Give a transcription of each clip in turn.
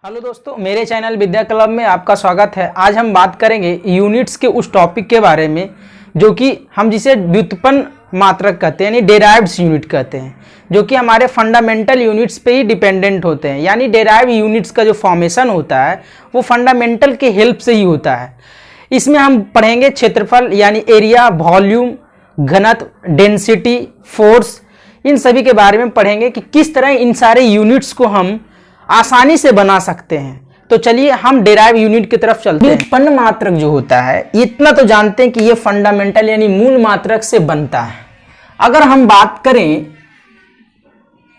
Hello दोस्तों, मेरे channel विद्या club में आपका स्वागत है। आज हम बात करेंगे यूनिट्स के उस टॉपिक के बारे में जो कि हम जिसे व्युत्पन्न मात्रक कहते हैं, यानी डेराइव्ड यूनिट कहते हैं, जो कि हमारे फंडामेंटल यूनिट्स पे ही डिपेंडेंट होते हैं। यानी डेराइव्ड यूनिट्स का जो फॉर्मेशन होता है वो फंडामेंटल के हेल्प से ही होता है। इसमें हम पढ़ेंगे क्षेत्रफल यानी एरिया, वॉल्यूम, घनत्व, डेंसिटी, फोर्स, इन सभी के बारे में पढ़ेंगे कि किस तरह इन सारे यूनिट्स को हम आसानी से बना सकते हैं। तो चलिए हम डेराइव यूनिट की तरफ चलते हैं। व्युत्पन्न मात्रक जो होता है, इतना तो जानते हैं कि ये फंडामेंटल यानी मूल मात्रक से बनता है। अगर हम बात करें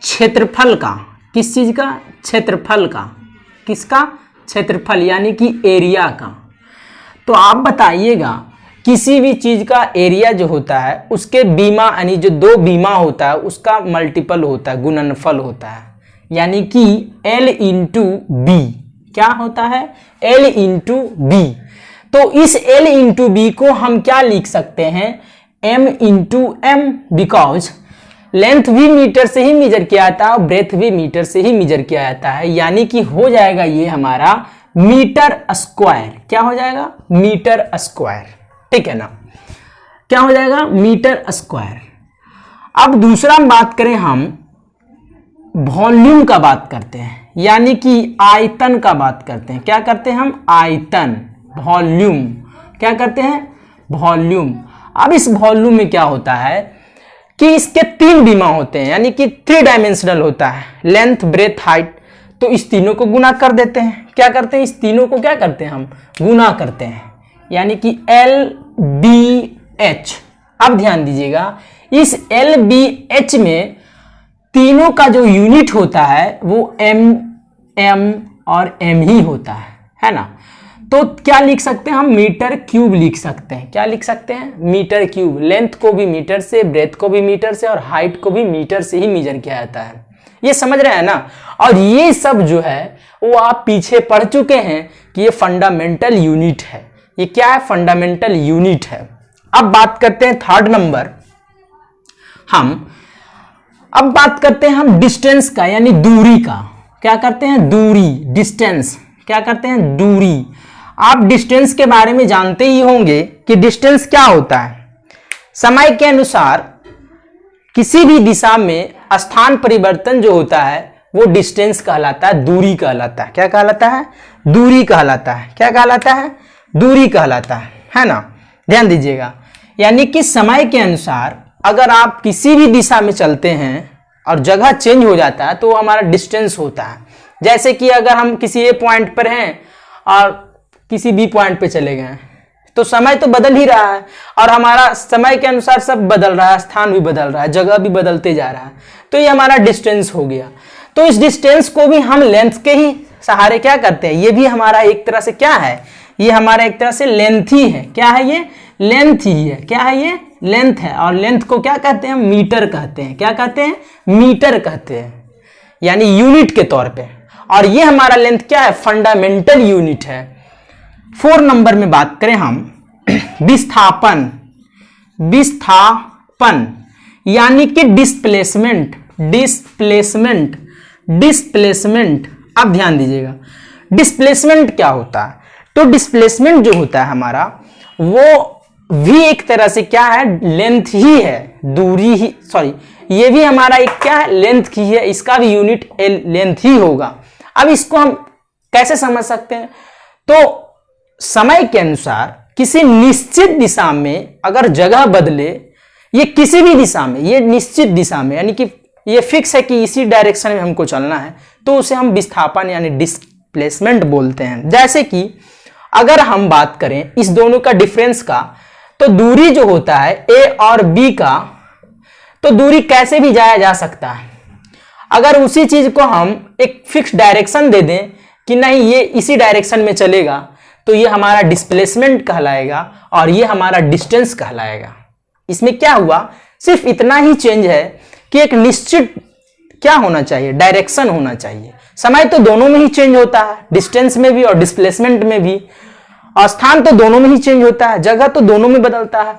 क्षेत्रफल का, किस चीज का? क्षेत्रफल का। किसका? क्षेत्रफल यानी कि एरिया का। तो आप बताइएगा, किसी भी चीज का एरिया जो होता है उसके बीमा यानी जो दो बीमा होता है उसका मल्टीपल होता है, गुणनफल होता है, यानी कि L इंटू बी। क्या होता है? L into B. तो इस L इंटू बी को हम क्या लिख सकते हैं? M into M, because length भी मीटर से ही मेजर किया जाता है और ब्रेथ भी मीटर से ही मेजर किया जाता है, यानी कि हो जाएगा ये हमारा मीटर स्क्वायर। क्या हो जाएगा? Metre square. ठीक है ना? क्या हो जाएगा? Metre square. अब दूसरा हम बात करें, हम वॉल्यूम का बात करते हैं, यानी कि आयतन का बात करते हैं। क्या करते हैं हम? आयतन, वॉल्यूम। क्या करते हैं? वॉल्यूम। अब इस वॉल्यूम में क्या होता है कि इसके तीन बीमा होते हैं, यानी कि थ्री डायमेंशनल होता है, लेंथ, ब्रेथ, हाइट। तो इस तीनों को गुना कर देते हैं। क्या करते हैं? इस तीनों को क्या करते हैं? हम गुना करते हैं, यानी कि LBH। अब ध्यान दीजिएगा, इस LBH में तीनों का जो यूनिट होता है वो M और M ही होता है ना? तो क्या लिख सकते हैं हम? मीटर क्यूब लिख सकते हैं। क्या लिख सकते हैं? Metre cube. लेंथ को भी मीटर से, ब्रेथ को भी मीटर से और हाइट को भी मीटर से ही मेजर किया जाता है। ये समझ रहे हैं ना? और ये सब जो है वो आप पीछे पढ़ चुके हैं कि ये फंडामेंटल यूनिट है। ये क्या है? फंडामेंटल यूनिट है। अब बात करते हैं थर्ड नंबर, अब बात करते हैं हम डिस्टेंस का, यानी दूरी का। क्या करते हैं? दूरी, डिस्टेंस। क्या करते हैं? दूरी। आप डिस्टेंस के बारे में जानते ही होंगे कि डिस्टेंस क्या होता है। समय के अनुसार किसी भी दिशा में स्थान परिवर्तन जो होता है वो डिस्टेंस कहलाता है, दूरी कहलाता है। क्या कहलाता है? दूरी कहलाता है। क्या कहलाता है? दूरी कहलाता है ना? ध्यान दीजिएगा, यानी कि समय के अनुसार अगर आप किसी भी दिशा में चलते हैं और जगह चेंज हो जाता है तो हमारा डिस्टेंस होता है। जैसे कि अगर हम किसी ए पॉइंट पर हैं और किसी बी पॉइंट पे चले गए तो समय तो बदल ही रहा है और हमारा समय के अनुसार सब बदल रहा है, स्थान भी बदल रहा है, जगह भी बदलते जा रहा है। तो ये हमारा डिस्टेंस हो गया। तो इस डिस्टेंस को भी हम लेंथ के ही सहारे क्या करते हैं? ये भी हमारा एक तरह से क्या है? ये हमारा एक तरह से लेंथ ही है। क्या है ये? लेंथ ही है। क्या है ये? लेंथ है। और लेंथ को क्या कहते हैं? मीटर कहते हैं। क्या कहते हैं? मीटर कहते हैं, यानी यूनिट के तौर पे। और ये हमारा लेंथ क्या है? फंडामेंटल यूनिट है। 4 नंबर में बात करें हम विस्थापन, विस्थापन यानी कि डिस्प्लेसमेंट, डिस्प्लेसमेंट, डिस्प्लेसमेंट। अब ध्यान दीजिएगा, डिस्प्लेसमेंट क्या होता है? तो डिस्प्लेसमेंट जो होता है हमारा वो भी एक तरह से क्या है? लेंथ ही है, दूरी ही, सॉरी, ये भी हमारा एक क्या है? लेंथ की है। इसका भी यूनिट लेंथ ही होगा। अब इसको हम कैसे समझ सकते हैं? तो समय के अनुसार किसी निश्चित दिशा में अगर जगह बदले, ये किसी भी दिशा में, ये निश्चित दिशा में, यानी कि ये फिक्स है कि इसी डायरेक्शन में हमको चलना है, तो उसे हम विस्थापन यानी डिस्प्लेसमेंट बोलते हैं। जैसे कि अगर हम बात करें इस दोनों का डिफरेंस का, तो दूरी जो होता है ए और बी का, तो दूरी कैसे भी जाया जा सकता है। अगर उसी चीज को हम एक फिक्स डायरेक्शन दे दें कि नहीं ये इसी डायरेक्शन में चलेगा, तो ये हमारा डिस्प्लेसमेंट कहलाएगा और ये हमारा डिस्टेंस कहलाएगा। इसमें क्या हुआ? सिर्फ इतना ही चेंज है कि एक निश्चित क्या होना चाहिए? डायरेक्शन होना चाहिए। समय तो दोनों में ही चेंज होता है, डिस्टेंस में भी और डिस्प्लेसमेंट में भी। और स्थान तो दोनों में ही चेंज होता है, जगह तो दोनों में बदलता है,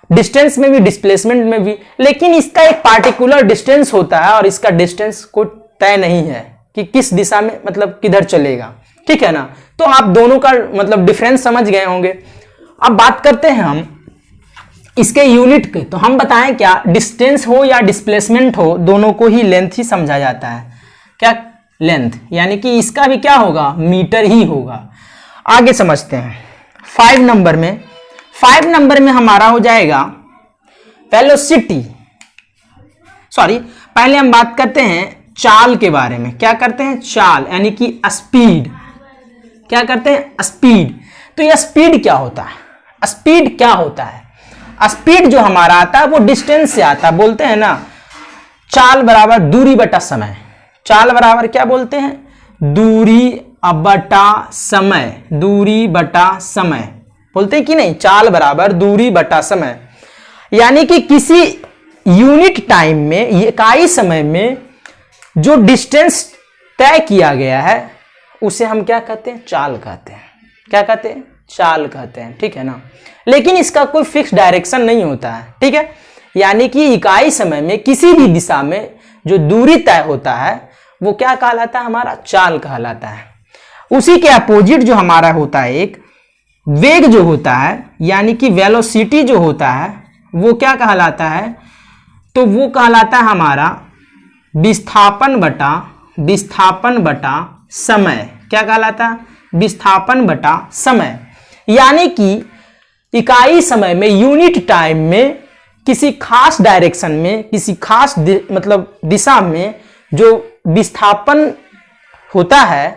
डिस्टेंस में भी, डिस्प्लेसमेंट में भी। लेकिन इसका एक पार्टिकुलर डिस्टेंस होता है और इसका डिस्टेंस कोई तय नहीं है कि किस दिशा में, मतलब किधर चलेगा। ठीक है ना। तो आप दोनों का मतलब डिफरेंस समझ गए होंगे। अब बात करते हैं हम इसके यूनिट के। तो हम बताएं क्या, डिस्टेंस हो या डिस्प्लेसमेंट हो, दोनों को ही लेंथ ही समझा जाता है। क्या, लेंथ, यानी कि इसका भी क्या होगा, मीटर ही होगा। आगे समझते हैं 5 नंबर में। 5 नंबर में हमारा हो जाएगा वेलोसिटी, सॉरी पहले हम बात करते हैं चाल के बारे में। क्या करते हैं, चाल यानी कि स्पीड। क्या करते हैं, स्पीड। तो ये स्पीड क्या होता है, स्पीड क्या होता है, स्पीड जो हमारा आता है वो डिस्टेंस से आता है। बोलते हैं ना चाल बराबर दूरी बटा समय। चाल बराबर क्या बोलते हैं, दूरी बटा समय, दूरी बटा समय बोलते हैं कि नहीं, चाल बराबर दूरी बटा समय। यानी कि किसी यूनिट टाइम में, इकाई समय में जो डिस्टेंस तय किया गया है उसे हम क्या कहते हैं, चाल कहते हैं। क्या कहते हैं, चाल कहते हैं, ठीक है ना। लेकिन इसका कोई फिक्स डायरेक्शन नहीं होता है, ठीक है। यानी कि इकाई समय में किसी भी दिशा में जो दूरी तय होता है वो क्या कहलाता है, हमारा चाल कहलाता है। उसी के अपोजिट जो हमारा होता है एक वेग जो होता है, यानी कि वेलोसिटी जो होता है वो क्या कहलाता है, तो वो कहलाता है हमारा विस्थापन बटा समय। क्या कहलाता है, विस्थापन बटा समय। यानी कि इकाई समय में, यूनिट टाइम में, किसी खास डायरेक्शन में, किसी खास मतलब दिशा में जो विस्थापन होता है,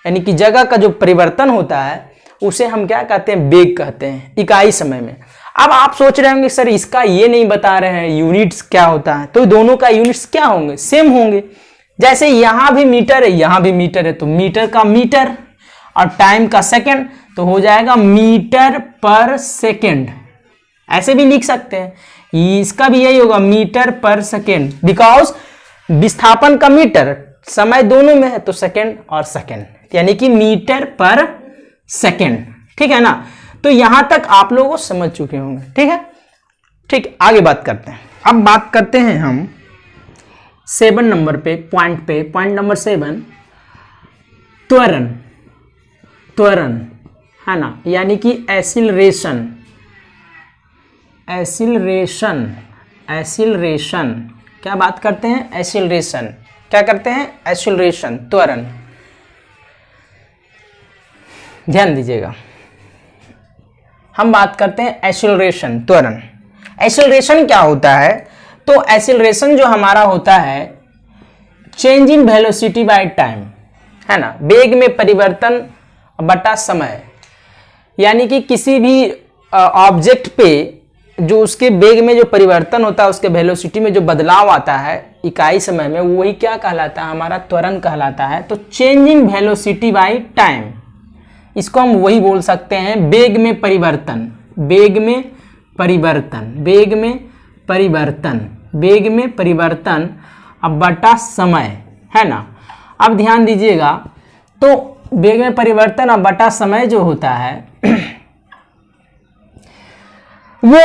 यानी कि जगह का जो परिवर्तन होता है उसे हम क्या कहते हैं, वेग कहते हैं इकाई समय में। अब आप सोच रहे होंगे सर इसका ये नहीं बता रहे हैं यूनिट्स क्या होता है, तो दोनों का यूनिट्स क्या होंगे, सेम होंगे। जैसे यहां भी मीटर है, यहां भी मीटर है, तो मीटर का मीटर और टाइम का सेकंड, तो हो जाएगा मीटर पर सेकंड। ऐसे भी लिख सकते हैं, इसका भी यही होगा मीटर पर सेकंड, बिकॉज विस्थापन का मीटर, समय दोनों में है तो सेकंड और सेकंड, यानी कि मीटर पर सेकंड, ठीक है ना। तो यहां तक आप लोग समझ चुके होंगे, ठीक है। ठीक, आगे बात करते हैं। अब बात करते हैं हम 7 नंबर पे, पॉइंट नंबर 7, त्वरण। त्वरण है ना, यानी कि एसिलरेशन। एसिलरेशन क्या बात करते हैं, एसिलरेशन। क्या करते हैं, एसिलरेशन, त्वरण। ध्यान दीजिएगा, हम बात करते हैं एसिलरेशन, त्वरण। एसिलरेशन क्या होता है, तो एसिलरेशन जो हमारा होता है change in velocity by time, है ना, वेग में परिवर्तन बटा समय। यानी कि किसी भी ऑब्जेक्ट पे जो उसके वेग में जो परिवर्तन होता है, उसके वेलोसिटी में जो बदलाव आता है इकाई समय में, वही क्या कहलाता है, हमारा त्वरण कहलाता है। तो change in velocity by time, इसको हम वही बोल सकते हैं वेग में परिवर्तन, वेग में परिवर्तन, वेग में परिवर्तन, वेग में परिवर्तन अब बटा समय, है ना। अब ध्यान दीजिएगा, तो वेग में परिवर्तन अब बटा समय जो होता है वो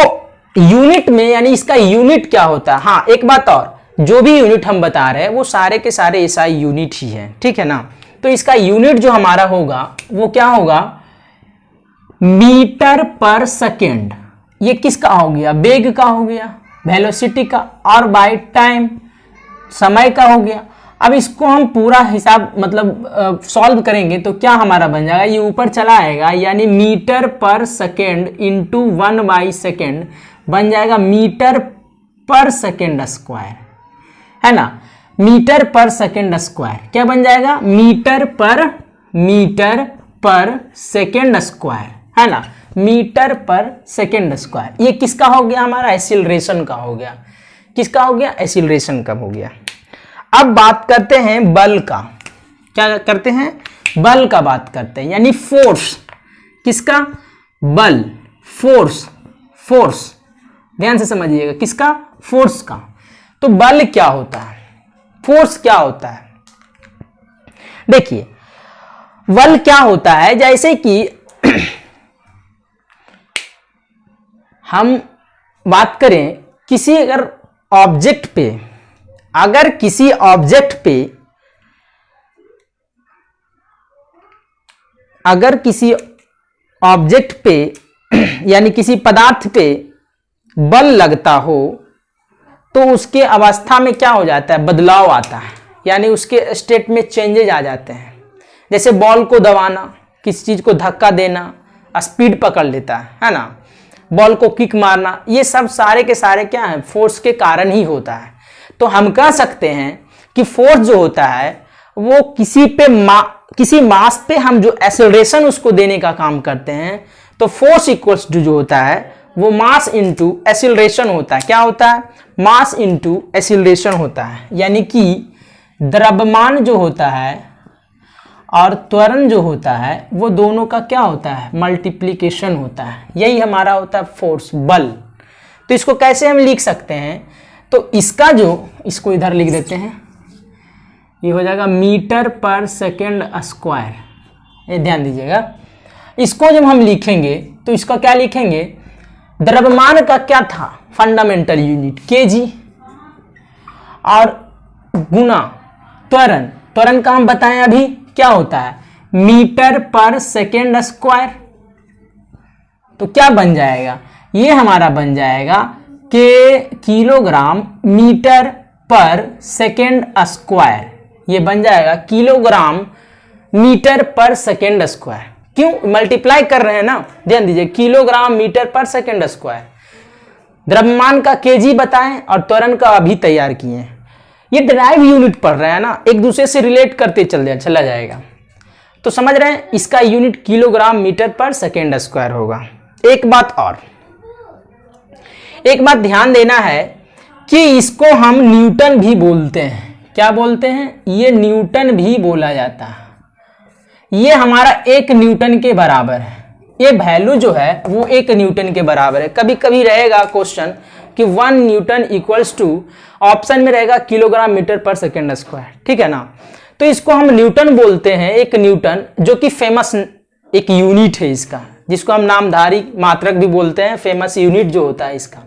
यूनिट में, यानी इसका यूनिट क्या होता है। हाँ, एक बात और, जो भी यूनिट हम बता रहे हैं वो सारे के सारे एसआई यूनिट ही है, ठीक है ना। तो इसका यूनिट जो हमारा होगा वो क्या होगा, मीटर पर सेकेंड। ये किसका हो गया, वेग का हो गया, वेलोसिटी का, और बाय टाइम समय का हो गया। अब इसको हम पूरा हिसाब मतलब सॉल्व करेंगे तो क्या हमारा बन जाएगा, ये ऊपर चला आएगा, यानी मीटर पर सेकेंड इंटू 1/सेकेंड बन जाएगा मीटर पर सेकेंड स्क्वायर, है ना। मीटर पर सेकेंड स्क्वायर क्या बन जाएगा, मीटर पर सेकेंड स्क्वायर, है ना, मीटर पर सेकेंड स्क्वायर। ये किसका हो गया, हमारा एसिलरेशन का हो गया। किसका हो गया, एसिलरेशन का हो गया। अब बात करते हैं बल का। क्या करते हैं, बल का बात करते हैं, यानी फोर्स। किसका, बल, फोर्स, फोर्स, ध्यान से समझिएगा, किसका, फोर्स का। तो बल क्या होता है, फोर्स क्या होता है, देखिए बल क्या होता है, जैसे कि हम बात करें किसी अगर ऑब्जेक्ट पे, अगर किसी ऑब्जेक्ट पे अगर किसी ऑब्जेक्ट पे यानी किसी पदार्थ पे बल लगता हो तो उसके अवस्था में क्या हो जाता है, बदलाव आता है, यानी उसके स्टेट में चेंजेज आ जाते हैं। जैसे बॉल को दबाना, किसी चीज को धक्का देना, स्पीड पकड़ लेता है ना, बॉल को किक मारना, ये सब सारे के सारे क्या है, फोर्स के कारण ही होता है। तो हम कह सकते हैं कि फोर्स जो होता है वो किसी मास पे हम जो एक्सेलरेशन उसको देने का काम करते हैं, तो फोर्स इक्वल्स टू जो होता है वो मास इंटू एक्सेलरेशन होता है। क्या होता है, मास इंटू एक्सेलरेशन होता है। यानी कि द्रव्यमान जो होता है और त्वरण जो होता है वो दोनों का क्या होता है, मल्टीप्लिकेशन होता है। यही हमारा होता है फोर्स, बल। तो इसको कैसे हम लिख सकते हैं, तो इसको इधर लिख देते हैं, ये हो जाएगा मीटर पर सेकेंड स्क्वायर। ये ध्यान दीजिएगा, इसको जब हम लिखेंगे तो इसका क्या लिखेंगे, द्रव्यमान का क्या था, फंडामेंटल यूनिट केजी, और गुना त्वरण का हम बताएं अभी क्या होता है, मीटर पर सेकेंड स्क्वायर। तो क्या बन जाएगा, ये हमारा बन जाएगा के किलोग्राम मीटर पर सेकेंड स्क्वायर। ये बन जाएगा किलोग्राम मीटर पर सेकेंड स्क्वायर। क्यों, मल्टीप्लाई कर रहे हैं ना, ध्यान दीजिए, किलोग्राम मीटर पर सेकेंड स्क्वायर। द्रव्यमान का केजी बताएं और त्वरण का अभी तैयार किए हैं। ये डिराइव यूनिट पढ़ रहे हैं ना, एक दूसरे से रिलेट करते चला जाएगा। तो समझ रहे हैं, इसका यूनिट किलोग्राम मीटर पर सेकेंड स्क्वायर होगा। एक बात ध्यान देना है कि इसको हम न्यूटन भी बोलते हैं। क्या बोलते हैं, ये न्यूटन भी बोला जाता है। ये हमारा 1 न्यूटन के बराबर है। ये वैल्यू जो है वो 1 न्यूटन के बराबर है। कभी कभी रहेगा क्वेश्चन कि 1 न्यूटन इक्वल्स टू, ऑप्शन में रहेगा किलोग्राम मीटर पर सेकेंड स्क्वायर, ठीक है ना। तो इसको हम न्यूटन बोलते हैं, 1 न्यूटन, जो कि फेमस एक यूनिट है इसका, जिसको हम नामधारी मात्रक भी बोलते हैं, फेमस यूनिट जो होता है इसका।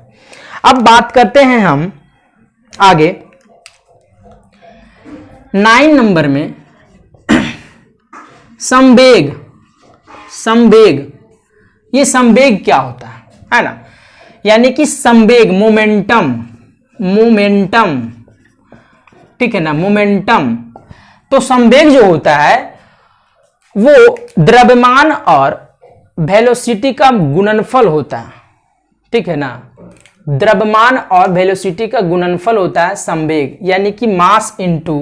अब बात करते हैं हम आगे 9 नंबर में, संवेग। ये संवेग क्या होता है ना, यानी कि संवेग, मोमेंटम, ठीक है ना, मोमेंटम। तो संवेग जो होता है वो द्रव्यमान और वेलोसिटी का गुणनफल होता है, ठीक है ना। द्रव्यमान और वेलोसिटी का गुणनफल होता है संवेग, यानी कि मास इंटू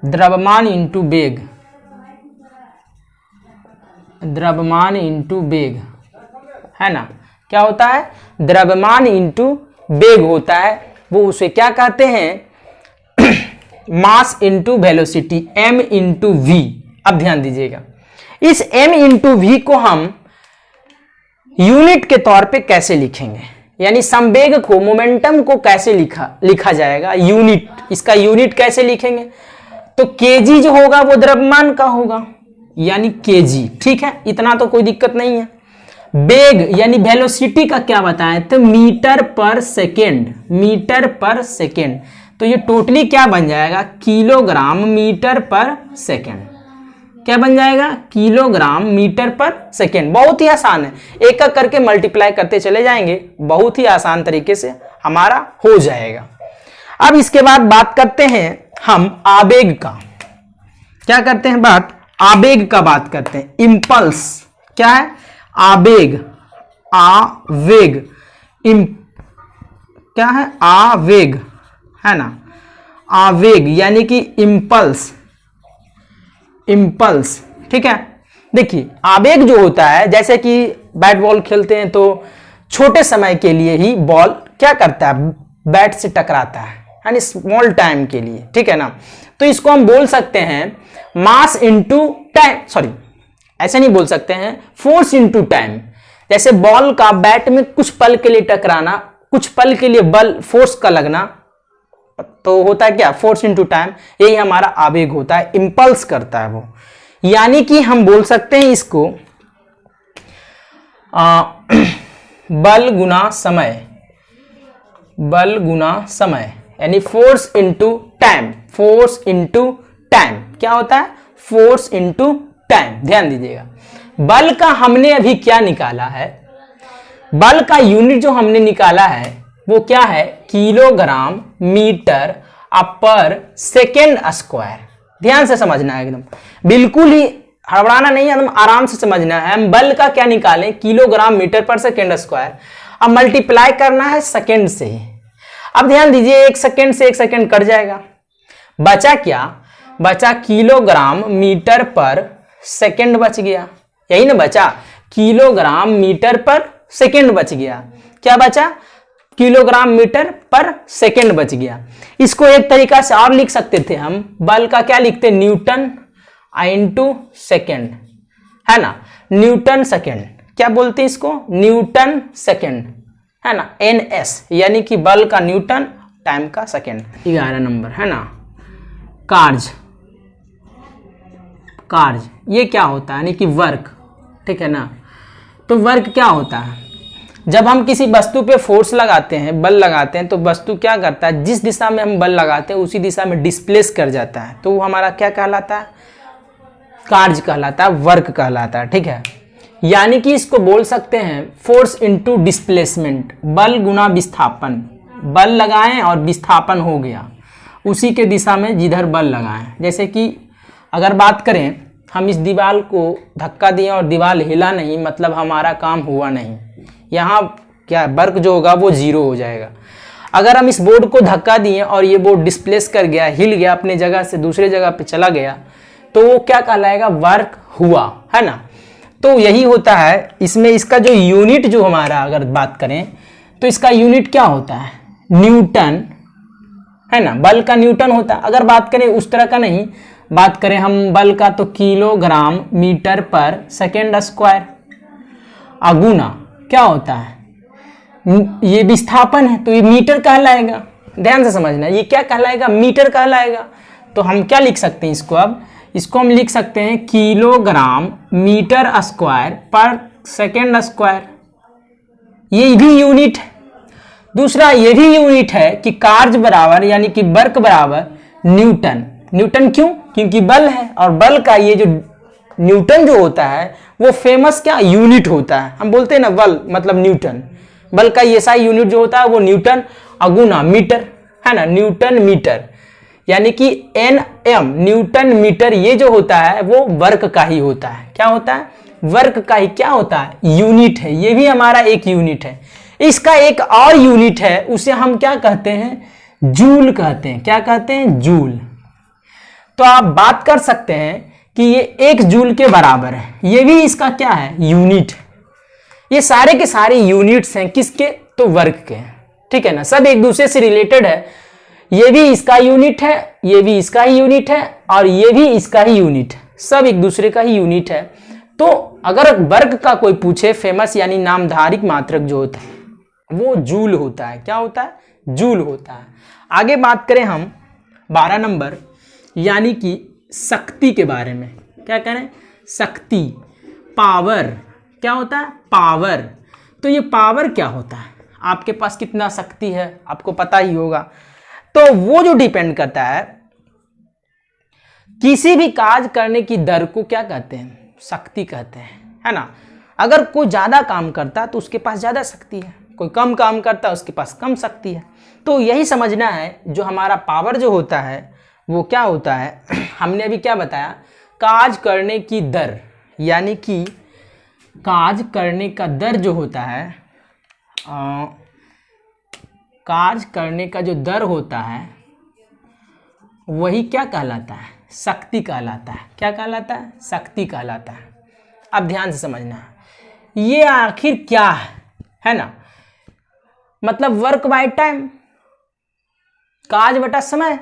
द्रव्यमान इंटू वेग, द्रव्यमान इंटू वेग, है ना। क्या होता है, द्रव्यमान इंटू वेग होता है, वो उसे क्या कहते हैं, mass into velocity, m into v. अब ध्यान दीजिएगा, इस m इंटू वी को हम यूनिट के तौर पे कैसे लिखेंगे, यानी संवेग को, मोमेंटम को कैसे लिखा जाएगा, यूनिट, इसका यूनिट कैसे लिखेंगे। तो केजी जो होगा वो द्रव्यमान का होगा, यानी केजी, ठीक है, इतना तो कोई दिक्कत नहीं है। वेग यानी वेलोसिटी का क्या बताएं, तो मीटर पर सेकेंड। तो ये टोटली क्या बन जाएगा, किलोग्राम मीटर पर सेकेंड। क्या बन जाएगा, किलोग्राम मीटर पर सेकेंड। बहुत ही आसान है, एक एक करके मल्टीप्लाई करते चले जाएंगे, बहुत ही आसान तरीके से हमारा हो जाएगा। अब इसके बाद बात करते हैं हम आवेग का। क्या करते हैं, आवेग का बात करते हैं। इंपल्स क्या है, आवेग, क्या है, आवेग, है ना। आवेग यानी कि इंपल्स, ठीक है। देखिए आवेग जो होता है, जैसे कि बैट बॉल खेलते हैं तो छोटे समय के लिए ही बॉल क्या करता है, बैट से टकराता है, यानी स्मॉल टाइम के लिए, ठीक है ना। तो इसको हम बोल सकते हैं मास इंटू टाइम, सॉरी ऐसे नहीं बोल सकते हैं, फोर्स इंटू टाइम। जैसे बॉल का बैट में कुछ पल के लिए टकराना, कुछ पल के लिए बल, फोर्स का लगना, तो होता है क्या, फोर्स इंटू टाइम। यही हमारा आवेग होता है, इंपल्स करता है वो। यानी कि हम बोल सकते हैं इसको बल गुना समय, यानी force into time, force into time. क्या होता है? Force into time. ध्यान दीजिएगा, बल का हमने अभी क्या निकाला है, बल का यूनिट जो हमने निकाला है वो क्या है? किलोग्राम मीटर पर सेकेंड स्क्वायर। ध्यान से समझना है, एकदम बिल्कुल ही हड़बड़ाना नहीं है, एकदम आराम से समझना है। हम बल का क्या निकालें? किलोग्राम मीटर पर सेकेंड स्क्वायर। अब मल्टीप्लाई करना है सेकेंड से ही। अब ध्यान दीजिए, 1 सेकेंड से 1 सेकेंड कट जाएगा, बचा क्या? बचा किलोग्राम मीटर पर सेकेंड बच गया, यही ना बचा, किलोग्राम मीटर पर सेकेंड बच गया। क्या बचा? किलोग्राम मीटर पर सेकेंड बच गया। इसको एक तरीका से और लिख सकते थे हम, बल का क्या लिखते? न्यूटन इंटू सेकेंड, है ना, न्यूटन सेकेंड। क्या बोलते हैं इसको? न्यूटन सेकेंड, है ना, NS, यानी कि बल का न्यूटन, टाइम का सेकेंड। 11 नंबर, है ना, कार्य। कार्य ये क्या होता है? यानी कि वर्क, ठीक है ना। तो वर्क क्या होता है? जब हम किसी वस्तु पे फोर्स लगाते हैं, बल लगाते हैं, तो वस्तु क्या करता है? जिस दिशा में हम बल लगाते हैं उसी दिशा में डिस्प्लेस कर जाता है, तो वो हमारा क्या कहलाता है? कार्य कहलाता है, वर्क कहलाता है, ठीक है। यानी कि इसको बोल सकते हैं फोर्स इनटू डिस्प्लेसमेंट, बल गुना विस्थापन। बल लगाएं और विस्थापन हो गया उसी के दिशा में जिधर बल लगाएं। जैसे कि अगर बात करें, हम इस दीवार को धक्का दिए और दीवार हिला नहीं, मतलब हमारा काम हुआ नहीं, यहाँ क्या वर्क जो होगा वो 0 हो जाएगा। अगर हम इस बोर्ड को धक्का दिए और ये बोर्ड डिस्प्लेस कर गया, हिल गया, अपने जगह से दूसरे जगह पे चला गया, तो वो क्या कहलाएगा? वर्क हुआ, है ना। तो यही होता है इसमें। इसका जो यूनिट जो हमारा अगर बात करें तो इसका यूनिट क्या होता है? न्यूटन, है ना, बल का न्यूटन होता है। अगर बात करें उस तरह का नहीं, बात करें हम बल का, तो किलोग्राम मीटर पर सेकेंड स्क्वायर। अगुना क्या होता है? ये विस्थापन है तो ये मीटर कहलाएगा। ध्यान से समझना, ये क्या कहलाएगा? मीटर कहलाएगा। तो हम क्या लिख सकते हैं इसको? अब इसको हम लिख सकते हैं किलोग्राम मीटर स्क्वायर पर सेकेंड स्क्वायर। ये भी यूनिट है। दूसरा ये भी यूनिट है कि कार्य बराबर, यानी कि वर्क बराबर न्यूटन। न्यूटन क्यों? क्योंकि बल है, और बल का ये जो न्यूटन जो होता है वो फेमस क्या यूनिट होता है। हम बोलते हैं ना बल मतलब न्यूटन, बल का ये सा यूनिट जो होता है वो न्यूटन अगुना मीटर, है ना, न्यूटन मीटर, यानी कि NM न्यूटन मीटर। ये जो होता है वो वर्क का ही होता है। क्या होता है? वर्क का ही क्या होता है? यूनिट है। ये भी हमारा एक यूनिट है। इसका एक और यूनिट है, उसे हम क्या कहते हैं? जूल कहते हैं। क्या कहते हैं? जूल। तो आप बात कर सकते हैं कि ये 1 जूल के बराबर है। ये भी इसका क्या है? यूनिट। ये सारे के सारे यूनिट्स हैं किसके? तो वर्क के, ठीक है ना, सब एक दूसरे से रिलेटेड है। ये भी इसका यूनिट है, ये भी इसका ही यूनिट है, और ये भी इसका ही यूनिट है, सब एक दूसरे का ही यूनिट है। तो अगर वर्क का कोई पूछे, फेमस यानी नामधारिक मात्रक जो होता है वो जूल होता है। क्या होता है? जूल होता है। आगे बात करें हम 12 नंबर, यानी कि शक्ति के बारे में। क्या करें? शक्ति, पावर। क्या होता है? पावर। तो ये पावर क्या होता है? आपके पास कितना शक्ति है आपको पता ही होगा। तो वो जो डिपेंड करता है किसी भी कार्य करने की दर को क्या कहते हैं? शक्ति कहते हैं, है ना। अगर कोई ज्यादा काम करता है तो उसके पास ज्यादा शक्ति है, कोई कम काम करता है उसके पास कम शक्ति है। तो यही समझना है, जो हमारा पावर जो होता है वो क्या होता है? हमने अभी क्या बताया? कार्य करने की दर, यानी कि कार्य करने का दर जो होता है, कार्य करने का जो दर होता है वही क्या कहलाता है? शक्ति कहलाता है। क्या कहलाता है? शक्ति कहलाता है। अब ध्यान से समझना है ये आखिर क्या है ना, मतलब वर्क बाय टाइम, कार्य बटा समय,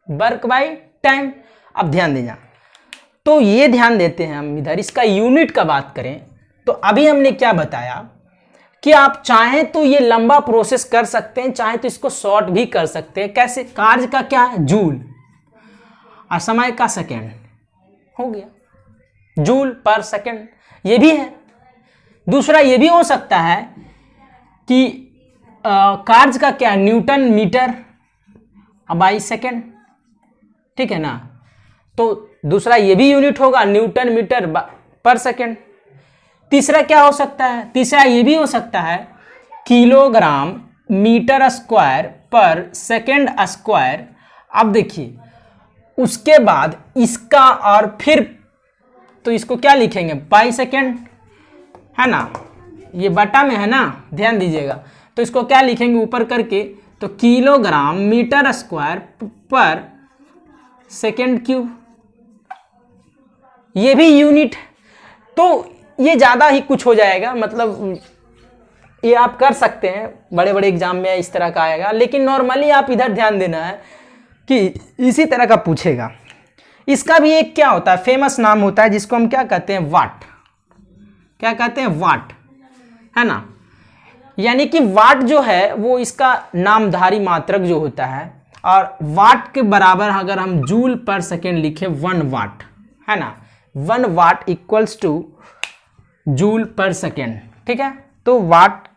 वर्क बाय टाइम। अब ध्यान देना, तो ये ध्यान देते हैं हम इधर। इसका यूनिट का बात करें तो अभी हमने क्या बताया कि आप चाहें तो ये लंबा प्रोसेस कर सकते हैं, चाहे तो इसको शॉर्ट भी कर सकते हैं। कैसे? कार्य का क्या है? जूल, और समय का सेकेंड हो गया, जूल पर सेकेंड। ये भी है। दूसरा ये भी हो सकता है कि कार्य का क्या? न्यूटन मीटर बाई सेकेंड, ठीक है ना। तो दूसरा ये भी यूनिट होगा, न्यूटन मीटर पर सेकेंड। तीसरा क्या हो सकता है, तीसरा ये भी हो सकता है किलोग्राम मीटर स्क्वायर पर सेकेंड स्क्वायर। अब देखिए उसके बाद इसका और फिर तो इसको क्या लिखेंगे, बाई सेकेंड, है ना, ये बटा में है ना, ध्यान दीजिएगा। तो इसको क्या लिखेंगे ऊपर करके, तो किलोग्राम मीटर स्क्वायर पर सेकेंड क्यूब, ये भी यूनिट। तो ये ज़्यादा ही कुछ हो जाएगा, मतलब ये आप कर सकते हैं, बड़े बड़े एग्जाम में इस तरह का आएगा, लेकिन नॉर्मली आप इधर ध्यान देना है कि इसी तरह का पूछेगा। इसका भी एक क्या होता है, फेमस नाम होता है जिसको हम क्या कहते हैं, वाट। क्या कहते हैं, वाट, है ना। यानी कि वाट जो है वो इसका नामधारी मात्रक जो होता है, और वाट के बराबर अगर हम जूल पर सेकेंड लिखे 1 वाट, है ना, 1 watt equals to joule per second, ठीक है। तो वाट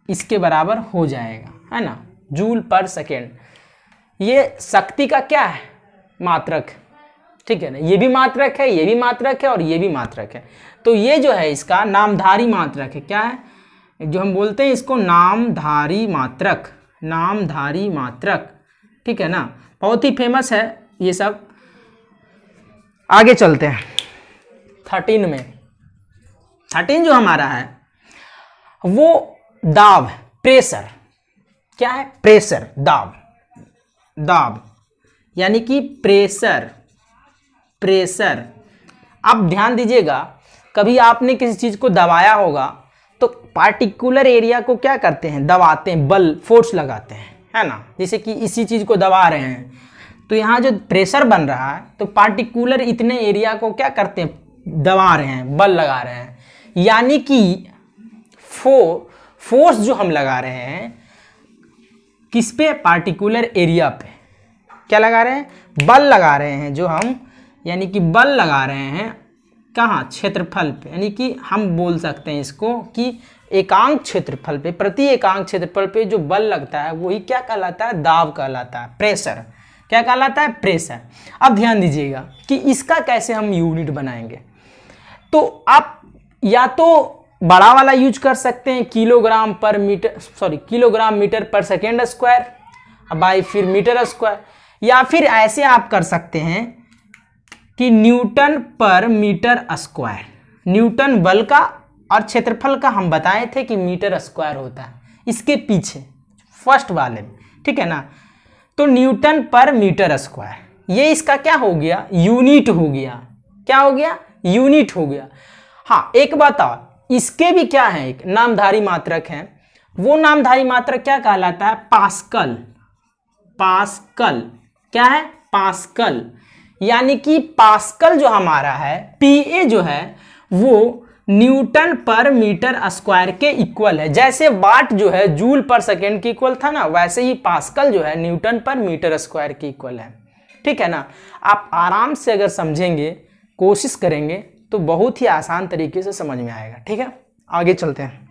इसके बराबर हो जाएगा, है ना, जूल पर सेकेंड। ये शक्ति का क्या है, मात्रक, ठीक है ना। ये भी मात्रक है, ये भी मात्रक है, और ये भी मात्रक है। तो ये जो है इसका नामधारी मात्रक है। क्या है, जो हम बोलते हैं इसको नामधारी मात्रक, नामधारी मात्रक, ठीक है ना। बहुत ही फेमस है ये सब। आगे चलते हैं 13 में। 13 जो हमारा है वो दाब, प्रेशर। क्या है, प्रेशर, दाब, दाब यानी कि प्रेशर, प्रेशर। अब ध्यान दीजिएगा, कभी आपने किसी चीज को दबाया होगा तो पार्टिकुलर एरिया को क्या करते हैं, दबाते हैं, बल, फोर्स लगाते हैं, है ना। जैसे कि इसी चीज को दबा रहे हैं तो यहाँ जो प्रेशर बन रहा है तो पार्टिकुलर इतने एरिया को क्या करते हैं, दबा रहे हैं, बल लगा रहे हैं। यानी कि फोर्स जो हम लगा रहे हैं किस पे, पार्टिकुलर एरिया पे। क्या लगा रहे हैं, बल लगा रहे हैं जो हम, यानी कि बल लगा रहे हैं कहाँ, क्षेत्रफल पे। यानी कि हम बोल सकते हैं इसको कि एकांक क्षेत्रफल पे, प्रति एकांक क्षेत्रफल पे जो बल लगता है वही क्या कहलाता है, दाब कहलाता है, प्रेशर। क्या कहलाता है, प्रेशर। अब ध्यान दीजिएगा कि इसका कैसे हम यूनिट बनाएंगे। तो आप या तो बड़ा वाला यूज कर सकते हैं, किलोग्राम पर मीटर, सॉरी किलोग्राम मीटर पर सेकेंड स्क्वायर बाई फिर मीटर स्क्वायर, या फिर ऐसे आप कर सकते हैं कि न्यूटन पर मीटर स्क्वायर। न्यूटन बल का और क्षेत्रफल का हम बताए थे कि मीटर स्क्वायर होता है इसके पीछे, फर्स्ट वाले में, ठीक है ना। तो न्यूटन पर मीटर स्क्वायर, ये इसका क्या हो गया, यूनिट हो गया। क्या हो गया, यूनिट हो गया। हाँ, एक बात और, इसके भी क्या है, एक नामधारी मात्रक है। वो नामधारी मात्रक क्या कहलाता है, पास्कल। पास्कल क्या है, पास्कल। यानी कि पास्कल जो हमारा है, पीए जो है वो न्यूटन पर मीटर स्क्वायर के इक्वल है। जैसे वाट जो है जूल पर सेकेंड के इक्वल था ना, वैसे ही पास्कल जो है न्यूटन पर मीटर स्क्वायर के इक्वल है, ठीक है ना। आप आराम से अगर समझेंगे, कोशिश करेंगे तो बहुत ही आसान तरीके से समझ में आएगा, ठीक है। आगे चलते हैं।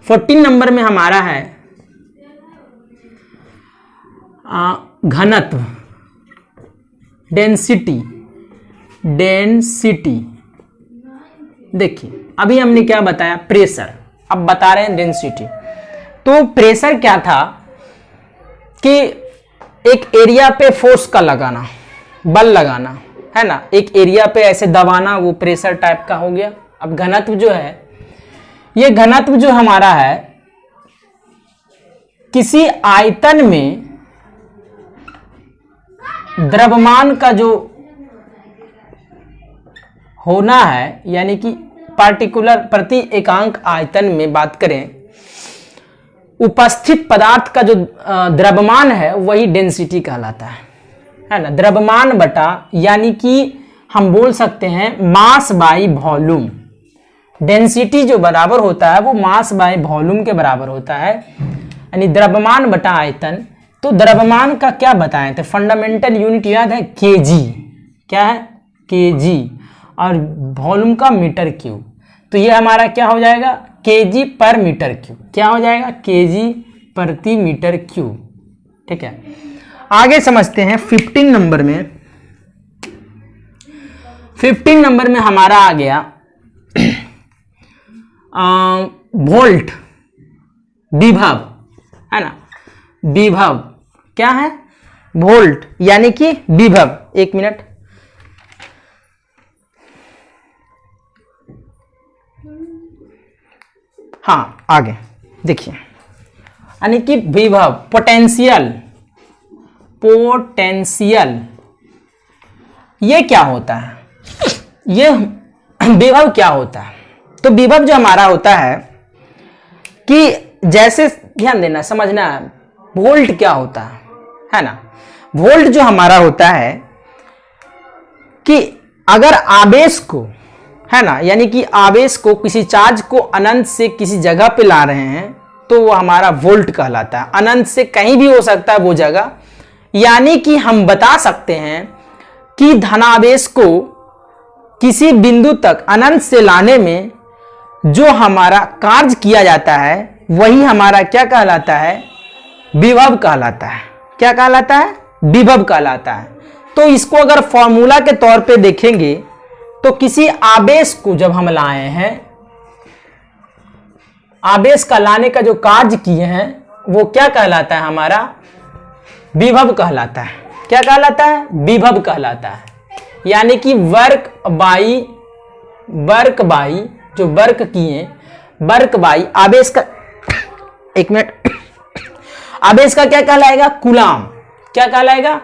14 नंबर में हमारा है घनत्व, डेंसिटी। डेंसिटी देखिए, अभी हमने क्या बताया, प्रेशर, अब बता रहे हैं डेंसिटी। तो प्रेशर क्या था कि एक एरिया पे फोर्स का लगाना, बल लगाना, है ना, एक एरिया पे ऐसे दबाना, वो प्रेशर टाइप का हो गया। अब घनत्व जो है, ये घनत्व जो हमारा है किसी आयतन में द्रव्यमान का जो होना है, यानी कि पार्टिकुलर प्रति एकांक आयतन में बात करें, उपस्थित पदार्थ का जो द्रव्यमान है वही डेंसिटी कहलाता है ना। द्रव्यमान बटा, यानी कि हम बोल सकते हैं मास बाई वॉल्यूम। डेंसिटी जो बराबर होता है वो मास बाई वॉल्यूम के बराबर होता है, यानी द्रव्यमान बटा आयतन। तो द्रव्यमान का क्या बताए थे, फंडामेंटल यूनिट याद है, केजी। क्या है, केजी, और वॉल्यूम का मीटर क्यूब। तो ये हमारा क्या हो जाएगा, केजी पर मीटर क्यूब। क्या हो जाएगा, केजी प्रति मीटर क्यूब, ठीक है। आगे समझते हैं 15 नंबर में। 15 नंबर में हमारा आ गया वोल्ट, विभव, है ना। विभव क्या है? वोल्ट यानी कि विभव। एक मिनट, हाँ आगे देखिए, यानी कि विभव, पोटेंशियल, पोटेंशियल ये क्या होता है? ये विभव क्या होता है? तो विभव जो हमारा होता है कि जैसे, ध्यान देना, समझना, वोल्ट क्या होता है ना। वोल्ट जो हमारा होता है कि अगर आवेश को, है ना, यानी कि आवेश को, किसी चार्ज को अनंत से किसी जगह पे ला रहे हैं तो वो हमारा वोल्ट कहलाता है। अनंत से कहीं भी हो सकता है वो जगह, यानी कि हम बता सकते हैं कि धनावेश को किसी बिंदु तक अनंत से लाने में जो हमारा कार्य किया जाता है वही हमारा क्या कहलाता है? विभव कहलाता है। क्या कहलाता है? विभव कहलाता है। तो इसको अगर फॉर्मूला के तौर पे देखेंगे तो किसी आवेश को जब हम लाए हैं, आवेश का लाने का जो कार्य किए हैं वो क्या कहलाता है? हमारा विभव कहलाता है। क्या कहलाता है? विभव कहलाता है। यानी कि वर्क बाई जो वर्क किए, वर्क बाई आवेश का, एक मिनट, आवेश का क्या कहलाएगा? कूलाम। क्या कहलाएगा?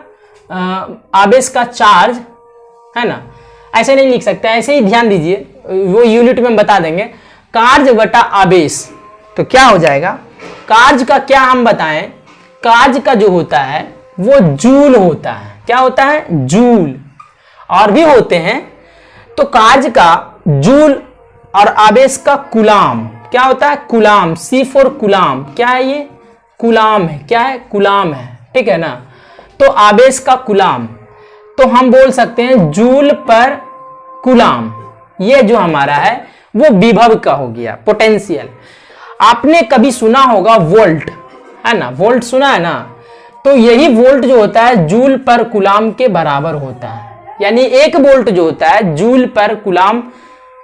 आवेश का चार्ज, है ना। ऐसे नहीं लिख सकते, ऐसे ही ध्यान दीजिए, वो यूनिट में बता देंगे। कार्य बटा आवेश, तो क्या हो जाएगा? कार्य का क्या हम बताएं? कार्य का जो होता है वो जूल होता है। क्या होता है? जूल। और भी होते हैं, तो कार्य का जूल और आवेश का कूलाम। क्या होता है? कूलाम। C for coulomb. क्या है ये? कूलाम है। क्या है? कूलाम है। ठीक है ना। तो आवेश का कूलाम, तो हम बोल सकते हैं जूल पर कूलाम। ये जो हमारा है वो विभव का हो गया, पोटेंशियल। आपने कभी सुना होगा वोल्ट, है ना, वोल्ट सुना है ना। तो यही वोल्ट जो होता है जूल पर कूलाम के बराबर होता है। यानी एक वोल्ट जो होता है जूल पर कूलाम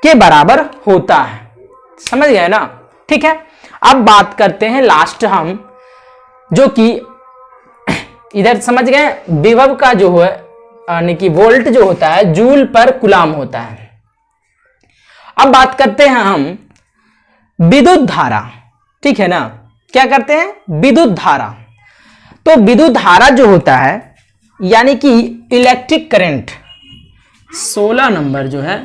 के बराबर होता है। समझ गए ना। ठीक है, अब बात करते हैं लास्ट हम, जो कि इधर समझ गए, विभव का जो है यानी कि वोल्ट जो होता है जूल पर कूलाम होता है। अब बात करते हैं हम विद्युत धारा। ठीक है ना। क्या करते हैं? विद्युत धारा। तो विद्युत धारा जो होता है यानी कि इलेक्ट्रिक करंट, 16 नंबर जो है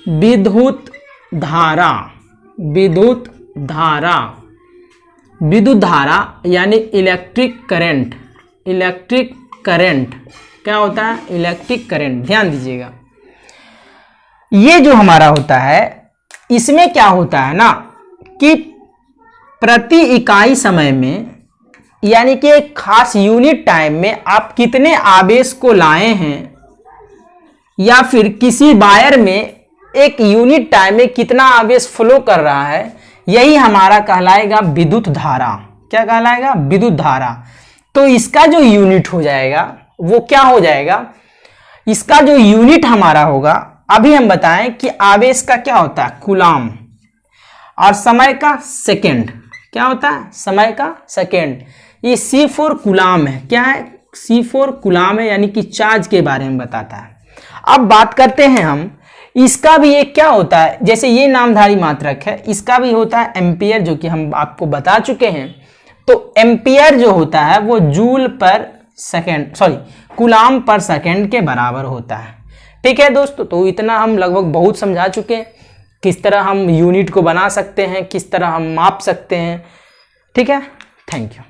विद्युत धारा। विद्युत धारा, विद्युत धारा यानी इलेक्ट्रिक करंट। इलेक्ट्रिक करंट क्या होता है? Electric current. ध्यान दीजिएगा, ये जो हमारा होता है इसमें क्या होता है ना कि प्रति इकाई समय में, यानी कि एक खास यूनिट टाइम में आप कितने आवेश को लाए हैं, या फिर किसी वायर में एक यूनिट टाइम में कितना आवेश फ्लो कर रहा है, यही हमारा कहलाएगा विद्युत धारा। क्या कहलाएगा? विद्युत धारा। तो इसका जो यूनिट हो जाएगा वो क्या हो जाएगा? इसका जो यूनिट हमारा होगा, अभी हम बताएं कि आवेश का क्या होता है? कूलाम, और समय का सेकेंड। क्या होता है? समय का सेकेंड। ये सी फॉर कूलाम है। क्या है? सी फॉर कूलाम है, यानी कि चार्ज के बारे में बताता है। अब बात करते हैं हम, इसका भी एक क्या होता है, जैसे ये नामधारी मात्रक है, इसका भी होता है एम्पियर, जो कि हम आपको बता चुके हैं। तो एम्पियर जो होता है वो joule per second, sorry, coulomb पर सेकेंड के बराबर होता है। ठीक है दोस्तों, तो इतना हम लगभग बहुत समझा चुके हैं, किस तरह हम यूनिट को बना सकते हैं, किस तरह हम माप सकते हैं। ठीक है, थैंक यू।